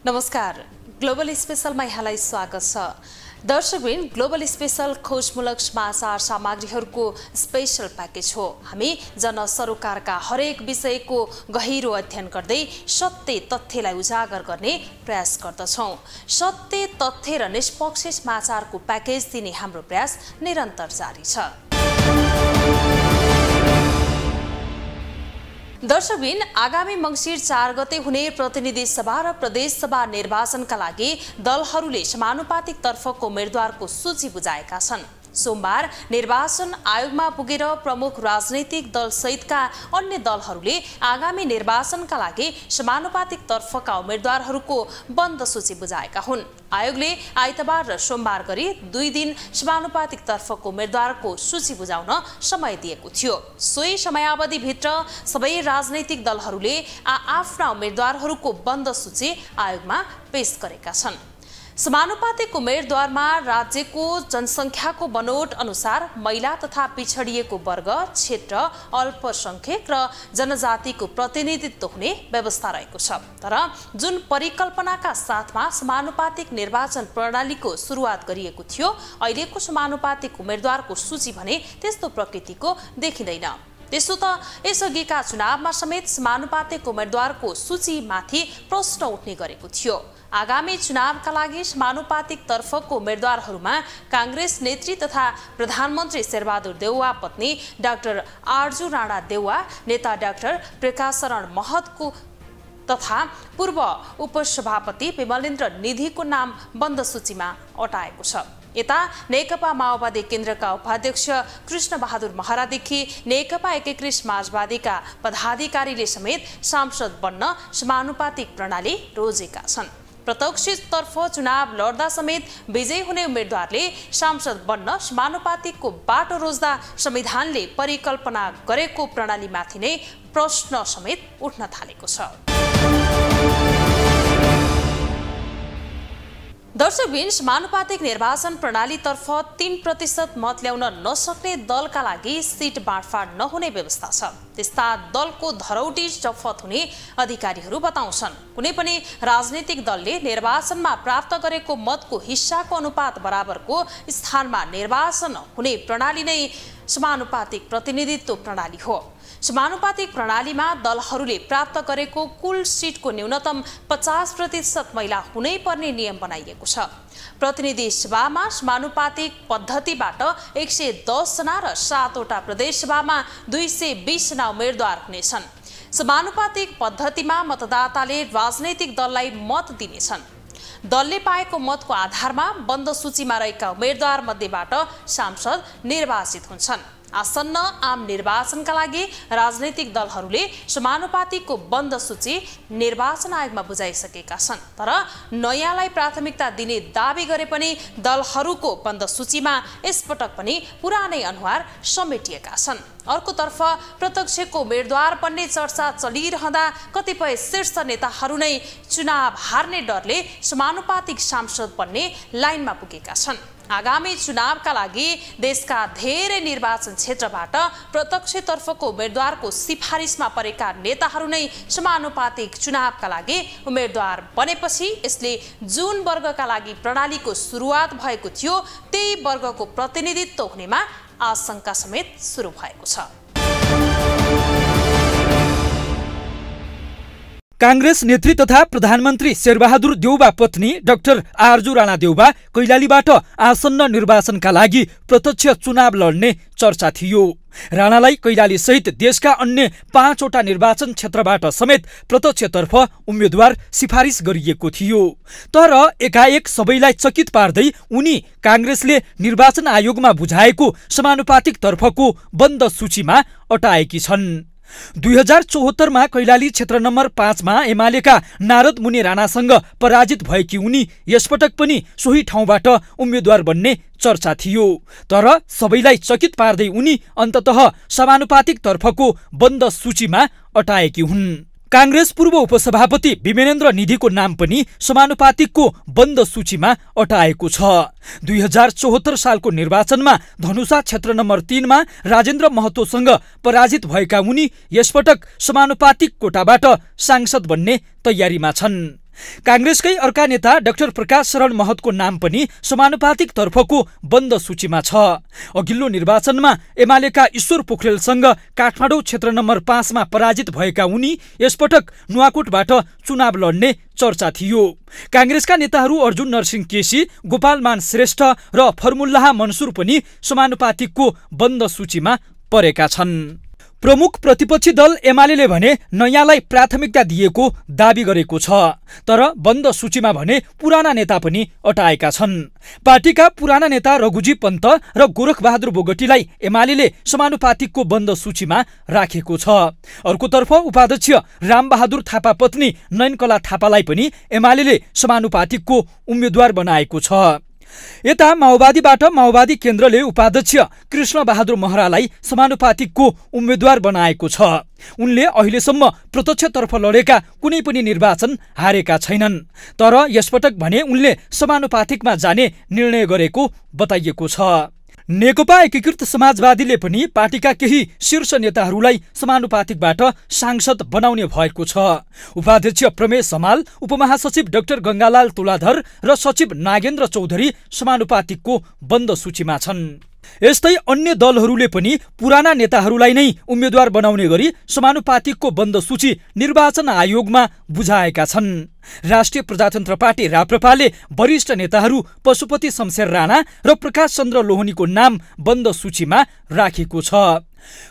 नमस्कार, ग्लोबल स्पेशलमा यहाँलाई स्वागत छ। दर्शकवृन्द, ग्लोबल स्पेशल खोजमूलक समाचार सामग्रीहरूको स्पेशल प्याकेज हो। हामी जनसरोकारका हरेक विषयको गहिरो अध्ययन गर्दै सत्य तथ्यलाई उजागर गर्ने प्रयास गर्दछौँ। सत्य तथ्य र निष्पक्ष समाचारको प्याकेज दिने हाम्रो प्रयास निरन्तर जारी छ। दर्शकबिन, आगामी मंसिर 4 गते हुने प्रतिनिधि सभा र प्रदेश सभा निर्वाचनका लागि दलहरूले समानुपातिक तर्फको उम्मेदवारको सूची बुझाएका छन्। सोमबार निर्वाचन आयोगमा पुगेर प्रमुख राजनैतिक दल सहितका अन्य दलहरूले आगामी निर्वाचनका लागि समानुपातिक तर्फका उम्मेदवारहरूको बन्द सूची बुझाएका हुन्। आयोगले आइतबार र सोमबार गरी 2 दिन समानुपातिक तर्फको उम्मेदवारको सूची बुझाउन समय दिएको थियो। सोही समयावधिभित्र सबै राजनैतिक दलहरूले आफ्ना उम्मेदवारहरूको बन्द सूची आयोगमा पेश गरेका छन्। समानुपातिक उम्मेदवारमा राज्यको जनसङ्ख्याको बनोट अनुसार महिला तथा पिछडिएको वर्ग, क्षेत्र, अल्पसंख्यक र जनजातिको प्रतिनिधित्व हुने व्यवस्था रहेको छ। तर जुन परिकल्पनाका साथमा समानुपातिक निर्वाचन प्रणालीको सुरुवात गरिएको थियो, अहिलेको समानुपातिक उम्मेदवारको सूची भने त्यस्तो प्रकृतिको देखिँदैन। त्यसो त यसअघिका चुनावमा समेत समानुपातिक उम्मेदवारको सूचीमाथि प्रश्न उठ्ने गरेको थियो। आगामी चुनावका लागि समानुपातिक तर्फको उम्मेदवारहरूमा कांग्रेस नेत्री तथा प्रधानमन्त्री शेरबहादुर देउवा पत्नी डाक्टर आरजू राणा देउवा, नेता डाक्टर प्रकाश शरण महतको तथा पूर्व उपसभापति विमलेन्द्र निधिको नाम बन्द सूचीमा अटाएको छ। यता नेकपा माओवादी केन्द्रका उपाध्यक्ष कृष्ण बहादुर महरादेखि नेकपा एकीकृत समाजवादीका पदाधिकारीले समेत सांसद बन्न समानुपातिक प्रणाली रोजेका छन्। प्रत्यक्षतर्फ चुनाव लड्दा समेत विजयी हुने उम्मेदवारले सांसद बन्न समानुपातिकको बाटो रोज्दा संविधानले परिकल्पना गरेको प्रणालीमाथि नै प्रश्न समेत उठ्न थालेको छ। दर्शकबिन, समानुपातिक निर्वाचन प्रणालीतर्फ 3% मत ल्याउन नसक्ने दलका लागि सिट बाँडफाँड नहुने व्यवस्था छ। त्यस्ता दलको धरौटी जफत हुने अधिकारीहरू बताउँछन्। कुनै पनि राजनीतिक दलले निर्वाचनमा प्राप्त गरेको मतको हिस्साको अनुपात बराबरको स्थानमा निर्वाचन हुने प्रणाली नै समानुपातिक प्रतिनिधित्व प्रणाली हो। समानुपातिक प्रणालीमा दलहरूले प्राप्त गरेको कुल सिटको न्यूनतम 50% महिला हुनै पर्ने नियम बनाइएको छ। प्रतिनिधि सभामा समानुपातिक पद्धतिबाट 110 जना र 7 वटा प्रदेश सभामा 220 जना उम्मेदवार हुनेछन्। समानुपातिक पद्धतिमा मतदाताले राजनैतिक दललाई मत दिनेछन्। दलले पाएको मतको आधारमा बन्द सूचीमा रहेका उम्मेदवार मध्येबाट सांसद निर्वाचित हुन्छन्। आसन्न आम निर्वाचनका लागि राजनैतिक दलहरूले समानुपातिकको बन्द सूची निर्वाचन आयोगमा बुझाइसकेका छन्। तर नयाँलाई प्राथमिकता दिने दाबी गरे पनि दलहरूको बन्द सूचीमा यसपटक पनि पुरानै अनुहार समेटिएका छन्। अर्कोतर्फ प्रत्यक्षको उम्मेदवार बन्ने चर्चा चलिरहँदा कतिपय शीर्ष नेताहरू नै चुनाव हार्ने डरले समानुपातिक सांसद बन्ने लाइनमा पुगेका छन्। आगामी चुनावका लागि देशका धेरै निर्वाचन क्षेत्रबाट प्रत्यक्षतर्फको उम्मेदवारको सिफारिसमा परेका नेताहरू नै समानुपातिक चुनावका लागि उम्मेदवार बनेपछि यसले जुन वर्गका लागि प्रणालीको सुरुवात भएको थियो त्यही वर्गको प्रतिनिधित्व हुनेमा आशंका समेत सुरु भएको छ। कांग्रेस नेत्री तथा प्रधानमन्त्री शेरबहादुर देउवा पत्नी डाक्टर आरजू राणा देउवा कैलालीबाट आसन्न निर्वाचनका लागि प्रत्यक्ष चुनाव लड्ने चर्चा थियो। राणालाई कैलाली सहित देशका अन्य 5 वटा निर्वाचन क्षेत्रबाट समेत प्रत्यक्षतर्फ उम्मेदवार सिफारिस गरिएको थियो। तर एकाएक सबैलाई चकित पार्दै उनी कांग्रेसले निर्वाचन आयोगमा बुझाएको समानुपातिक तर्फको बन्द सूचीमा अटाएकी छन्। 2074 मा कैलाली क्षेत्र नम्बर 5 मा एमालेका नारद मुनि राणासँग पराजित भएकी उनी यसपटक पनि सोही ठाउँबाट उम्मेदवार बन्ने चर्चा थियो। तर सबैलाई चकित पार्दै उनी अन्ततः समानुपातिक तर्फको बन्द सूचीमा अटाएकी हुन्। कांग्रेस पूर्व उपसभापति विमलेन्द्र निधिको नाम पनि समानुपातिकको बन्द सूचीमा अटाएको छ। 2074 सालको निर्वाचनमा धनुषा क्षेत्र नम्बर 3 मा राजेन्द्र महतोसँग पराजित भएका उनी यसपटक समानुपातिक कोटाबाट सांसद बन्ने तयारीमा छन्। काङ्ग्रेसकै अर्का नेता डाक्टर प्रकाश शरण महतको नाम पनि समानुपातिक तर्फको बन्द सूचीमा छ। अघिल्लो निर्वाचनमा एमालेका ईश्वर पोखरेलसँग काठमाडौँ क्षेत्र नम्बर 5 मा पराजित भएका उनी यसपटक नुवाकोटबाट चुनाव लड्ने चर्चा थियो। काङ्ग्रेसका नेताहरू अर्जुन नरसिंह केसी, गोपाल मान श्रेष्ठ र फर्मुल्लाह मनसुर पनि समानुपातिकको बन्द सूचीमा परेका छन्। प्रमुख प्रतिपक्षी दल एमाले भने नयाँलाई प्राथमिकता दिएको दाबी गरेको छ, तर बन्द सूचीमा भने पुराना नेता पनि अटाएका छन्। पार्टीका पुराना नेता रघुजी पन्त र गोरखबहादुर बोगटीलाई एमाले समानुपातिकको बन्द सूचीमा राखेको छ। अर्कोतर्फ उपाध्यक्ष रामबहादुर थापा पत्नी नयनकला थापालाई पनि एमाले समानुपातिकको उम्मेद्वार बनाएको छ। यता माओवादीबाट माओवादी केन्द्रले उपाध्यक्ष कृष्ण बहादुर महरालाई समानुपातिकको उम्मेद्वार बनाएको छ। उनले अहिलेसम्म प्रत्यक्षतर्फ लडेका कुनै पनि निर्वाचन हारेका छैनन्, तर यसपटक भने उनले समानुपातिकमा जाने निर्णय गरेको बताइएको छ। नेकपा एकीकृत समाजवादीले पनि पार्टीका केही शीर्ष नेताहरूलाई समानुपातिकबाट सांसद बनाउने भएको छ। उपाध्यक्ष प्रमेश हमाल, उपमहासचिव डाक्टर गंगालाल तुलाधर र सचिव नागेन्द्र चौधरी समानुपातिकको बन्द सूचीमा छन्। यस्तै अन्य दलहरूले पनि पुराना नेताहरूलाई नै उम्मेद्वार बनाउने गरी समानुपातिकको बन्द सूची निर्वाचन आयोगमा बुझाएका छन्। राष्ट्रिय प्रजातन्त्र पार्टी राप्रपाले वरिष्ठ नेताहरू पशुपति शमशेर राणा र प्रकाश चन्द्र लोहनीको नाम बन्द सूचीमा राखेको छ।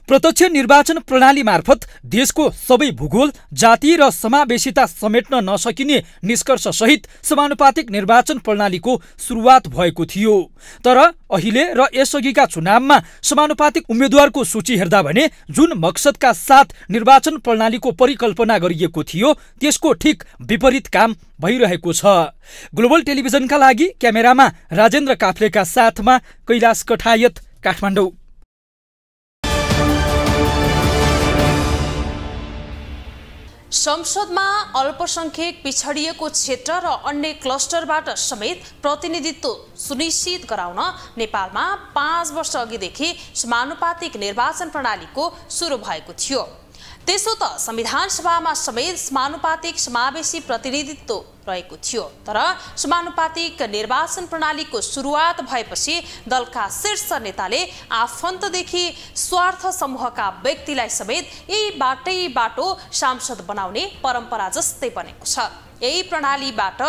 प्रत्यक्ष निर्वाचन प्रणाली मार्फत देशको सबै भूगोल, जाति र समावेशिता समेट्न नसकिने निष्कर्ष सहित समानुपातिक निर्वाचन प्रणालीको सुरुवात भएको थियो। तर अहिले र यसअघिका चुनावमा समानुपातिक उम्मेद्वारको सूची हेर्दा भने जुन मकसदका साथ निर्वाचन प्रणालीको परिकल्पना गरिएको थियो त्यसको ठिक विपरीत काम भइरहेको छ। ग्लोबल टेलिभिजनका लागि क्यामेरामा राजेन्द्र काफ्लेका साथमा कैलाश कठायत, काठमाडौँ। संसदमा अल्पसंख्यक पिछडिएको क्षेत्र र अन्य क्लस्टरबाट समेत प्रतिनिधित्व सुनिश्चित गराउन नेपालमा 5 वर्ष अघिदेखि समानुपातिक निर्वाचन प्रणालीको सुरु भएको थियो। त्यसो त संविधान सभामा समेत समानुपातिक समावेशी प्रतिनिधित्व रहेको थियो, तर समानुपातिक निर्वाचन प्रणालीको सुरुवात भएपछि दलका शीर्ष नेताले आफन्तदेखि स्वार्थ समूहका व्यक्तिलाई समेत यही बाटो सांसद बनाउने परम्परा जस्तै बनेको छ। यही प्रणालीबाट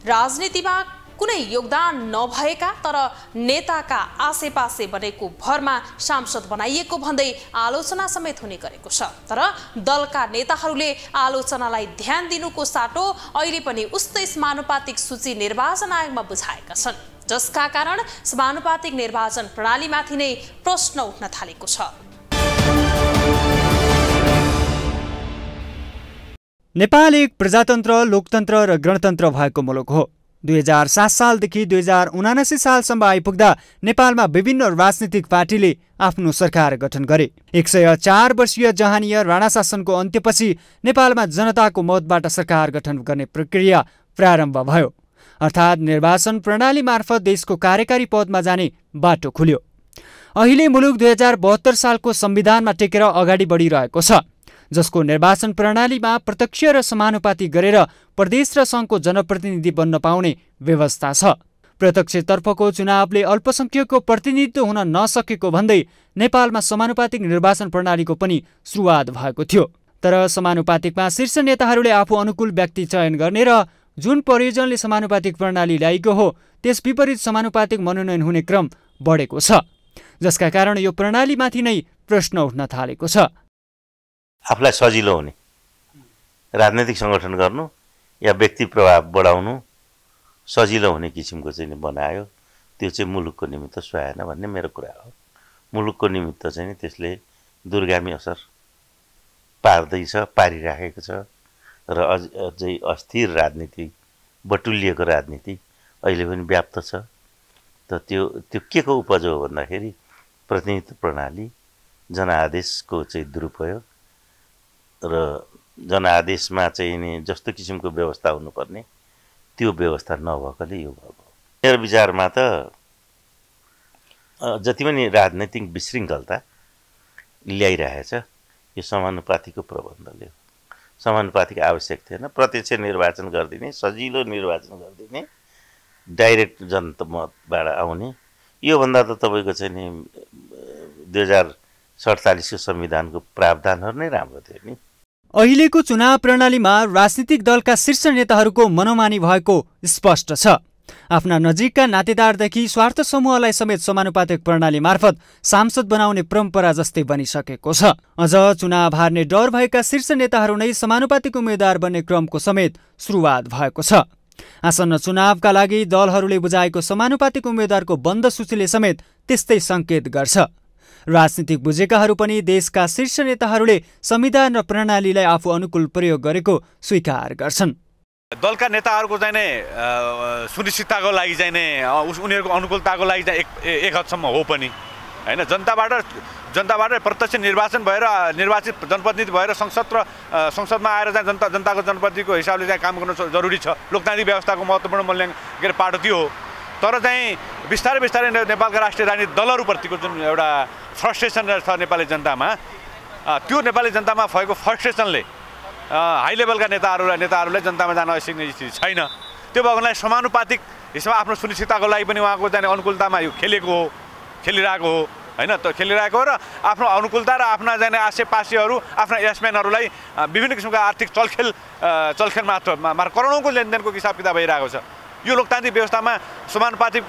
राजनीतिमा कुनै योगदान नभएका तर नेताका आसेपासे बनेको भरमा सांसद बनाइएको भन्दै आलोचना समेत हुने गरेको छ। तर दलका नेताहरूले आलोचनालाई ध्यान दिनुको साटो अहिले पनि उस्तै समानुपातिक सूची निर्वाचन आयोगमा बुझाएका छन्, जसका कारण समानुपातिक निर्वाचन प्रणालीमाथि नै प्रश्न उठ्न थालेको छ। नेपाल एक प्रजातन्त्र, लोकतन्त्र र गणतन्त्र भएको मुलुक हो। 2007 सालदेखि 2079 सालसम्म आइपुग्दा नेपालमा विभिन्न राजनीतिक पार्टीले आफ्नो सरकार गठन गरे। 104 वर्षीय जहानीय राणा शासनको अन्त्यपछि नेपालमा जनताको मतबाट सरकार गठन गर्ने प्रक्रिया प्रारम्भ भयो, अर्थात् निर्वाचन प्रणाली मार्फत देशको कार्यकारी पदमा जाने बाटो खुल्यो। अहिले मुलुक 2072 सालको संविधानमा टेकेर अगाडि बढिरहेको छ, जसको निर्वाचन प्रणालीमा प्रत्यक्ष र समानुपातिक गरेर प्रदेश र सङ्घको जनप्रतिनिधि बन्न पाउने व्यवस्था छ। प्रत्यक्षतर्फको चुनावले अल्पसंख्यकको प्रतिनिधित्व हुन नसकेको भन्दै नेपालमा समानुपातिक निर्वाचन प्रणालीको पनि सुरुवात भएको थियो। तर समानुपातिकमा शीर्ष नेताहरूले आफू अनुकूल व्यक्ति चयन गर्ने र जुन प्रयोजनले समानुपातिक प्रणाली ल्याएको हो त्यस विपरीत समानुपातिक मनोनयन हुने क्रम बढेको छ, जसका कारण यो प्रणालीमाथि नै प्रश्न उठ्न थालेको छ। आफूलाई सजिलो हुने राजनैतिक सङ्गठन गर्नु या व्यक्ति प्रभाव बढाउनु सजिलो हुने किसिमको चाहिँ बनायो, त्यो चाहिँ मुलुकको निमित्त सुहाएन भन्ने मेरो कुरा हो। मुलुकको निमित्त चाहिँ त्यसले दूरगामी असर पारिराखेको छ र अझै अस्थिर राजनीति, बटुलिएको राजनीति अहिले पनि व्याप्त छ। त त्यो के को उपज हो भन्दाखेरि प्रतिनिधित्व प्रणाली, जनआदेशको चाहिँ दुरुपयोग र जनआदेशमा चाहिँ नि जस्तो किसिमको व्यवस्था हुनुपर्ने त्यो व्यवस्था नभएकोले यो भएको। मेरो विचारमा त जति पनि राजनैतिक विशृङ्खलता ल्याइरहेछ यो समानुपातिको प्रबन्धले हो। समानुपातिक आवश्यक थिएन। प्रत्यक्ष निर्वाचन गरिदिने, सजिलो निर्वाचन गरिदिने, डाइरेक्ट जनमतबाट आउने, योभन्दा त तपाईँको चाहिँ नि 2047को संविधानको प्रावधानहरू नै राम्रो थियो नि। अहिलेको चुनाव प्रणालीमा राजनीतिक दलका शीर्ष नेताहरूको मनोमानी भएको स्पष्ट छ। आफ्ना नजिकका नातेदारदेखि स्वार्थ समूहलाई समेत समानुपातिक प्रणाली मार्फत सांसद बनाउने परम्परा जस्तै बनिसकेको छ। अझ चुनाव हार्ने डर भएका शीर्ष नेताहरू नै समानुपातिक उम्मेद्वार बन्ने क्रमको समेत सुरुवात भएको छ। आसन्न चुनावका लागि दलहरूले बुझाएको समानुपातिक उम्मेद्वारको बन्द सूचीले समेत त्यस्तै सङ्केत गर्छ। राजनीतिक बुझेकाहरू पनि देशका शीर्ष नेताहरूले संविधान र प्रणालीलाई आफू अनुकूल प्रयोग गरेको स्वीकार गर्छन्। दलका नेताहरूको चाहिँ नै सुनिश्चितताको लागि चाहिँ नै उनीहरूको अनुकूलताको लागि चाहिँ एक हदसम्म हो पनि हैन। जनताबाट प्रत्यक्ष निर्वाचन भएर निर्वाचित जनप्रतिनिधि भएर संसदमा आएर चाहिँ जनताको जनप्रतिनिधिको हिसाबले चाहिँ काम गर्न जरुरी छ। लोकतान्त्रिक व्यवस्थाको महत्त्वपूर्ण मूल्याङ्कन पाटो त्यो हो। तर चाहिँ बिस्तारै नेपालका राष्ट्रिय राजनीतिक दलहरूप्रतिको जुन एउटा फ्रस्ट्रेसन छ नेपाली जनतामा, त्यो नेपाली जनतामा भएको फ्रस्ट्रेसनले हाई लेभलका नेताहरूलाई जनतामा जान सिक्ने स्थिति छैन। त्यो भएकोलाई समानुपातिक हिसाबमा आफ्नो सुनिश्चितताको लागि पनि उहाँको चाहिँ अनुकूलतामा यो खेलिरहेको हो हैन। त खेलिरहेको हो र आफ्नो अनुकूलता र आफ्ना जाने आसेपासेहरू आफ्ना यसम्यानहरूलाई विभिन्न किसिमका आर्थिक चलखेल मात्र करोडौँको लेनदेनको हिसाब किताब भइरहेको छ। यो लोकतान्त्रिक व्यवस्थामा समानुपातिक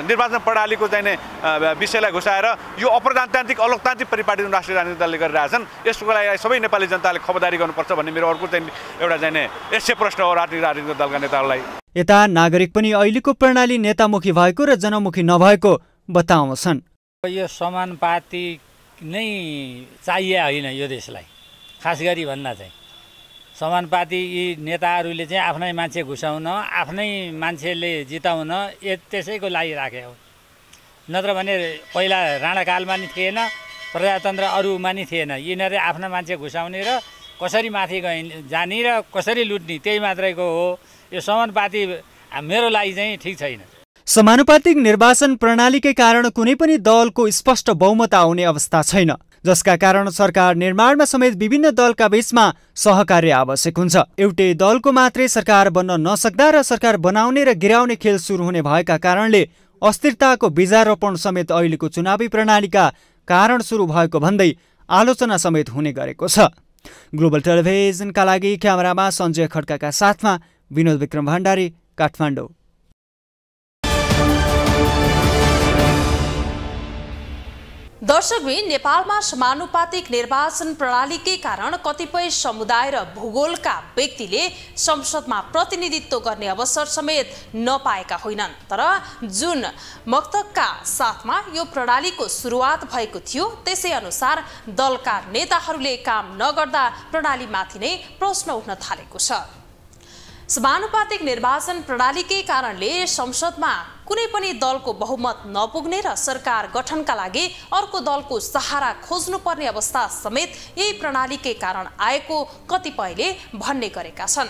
निर्वाचन प्रणालीको चाहिँ विषयलाई घुसाएर यो अप्रजातान्त्रिक अलोकतान्त्रिक परिपाटी जुन राष्ट्रिय राजनीतिक दलले गरिरहेछन् यसको लागि सबै नेपाली जनताले खबरदारी गर्नुपर्छ भन्ने मेरो अर्को चाहिँ एउटा चाहिँ यसै प्रश्न हो राष्ट्रिय राजनीतिक दलका नेताहरूलाई। यता नागरिक पनि अहिलेको प्रणाली नेतामुखी भएको र जनमुखी नभएको बताउँछन्। यो समानुपातिक नै चाहिए होइन यो देशलाई, खास गरी भन्दा चाहिँ समानुपातिक यी नेताहरूले चाहिँ आफ्नै मान्छे घुसाउन, आफ्नै मान्छेले जिताउन त्यसैको लागि राखे हो। नत्र भने पहिला राणाकालमा नि थिएन, प्रजातन्त्र अरूमा नि थिएन। यिनीहरूले आफ्ना मान्छे घुसाउने र कसरी माथि जाने र कसरी लुट्ने त्यही मात्रैको हो। यो समानुपातिक मेरो लागि चाहिँ ठिक छैन। समानुपातिक निर्वाचन प्रणालीकै कारण कुनै पनि दलको स्पष्ट बहुमत आउने अवस्था छैन, जसका कारण सरकार निर्माणमा समेत विभिन्न दलका बीचमा सहकार्य आवश्यक हुन्छ। एउटै दलको मात्रै सरकार बन्न नसक्दा र सरकार बनाउने र गिराउने खेल सुरु हुने भएका कारणले अस्थिरताको बीजारोपण समेत अहिलेको चुनावी प्रणालीका कारण सुरु भएको भन्दै आलोचना समेत हुने गरेको छ। ग्लोबल टेलिभिजनका लागि क्यामेरामा सञ्जय खड्काका साथमा विनोद विक्रम भण्डारी, काठमाडौँ। दर्शकबिन, नेपालमा समानुपातिक निर्वाचन प्रणालीकै कारण कतिपय समुदाय र भूगोलका व्यक्तिले संसदमा प्रतिनिधित्व गर्ने अवसर समेत नपाएका होइनन्। तर जुन मक्तकका साथमा यो प्रणालीको सुरुवात भएको थियो त्यसै अनुसार दलका नेताहरूले काम नगर्दा प्रणालीमाथि नै प्रश्न उठ्न थालेको छ। समानुपातिक निर्वाचन प्रणालीकै कारणले संसदमा कुनै पनि दलको बहुमत नपुग्ने र सरकार गठनका लागि अर्को दलको सहारा खोज्नुपर्ने अवस्था समेत यही प्रणालीकै कारण आएको कतिपयले भन्ने गरेका छन्।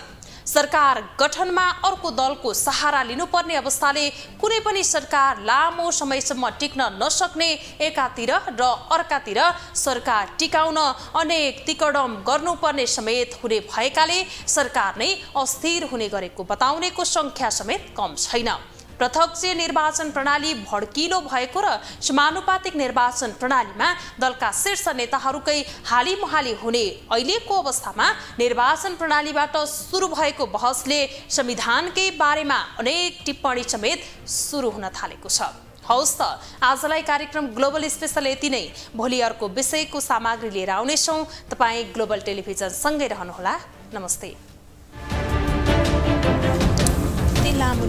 सरकार गठनमा अर्को दलको सहारा लिनुपर्ने अवस्थाले कुनै पनि सरकार लामो समयसम्म टिक्न नसक्ने एकातिर र अर्कातिर सरकार टिकाउन अनेक तिकडम गर्नुपर्ने समेत हुने भएकाले सरकार नै अस्थिर हुने गरेको बताउनेको संख्या समेत कम छैन। प्रत्यक्ष निर्वाचन प्रणाली भड्किलो भएको र समानुपातिक निर्वाचन प्रणालीमा दलका शीर्ष नेताहरूकै हालीमुहाली हुने अहिलेको अवस्थामा निर्वाचन प्रणालीबाट सुरु भएको बहसले संविधानकै बारेमा अनेक टिप्पणी समेत सुरु हुन थालेको छ। हौस् त आजलाई कार्यक्रम ग्लोबल स्पेशल यति नै। भोलि अर्को विषयको सामग्री लिएर आउनेछौँ। तपाईँ ग्लोबल टेलिभिजन सँगै रहनुहोला। नमस्ते। लामो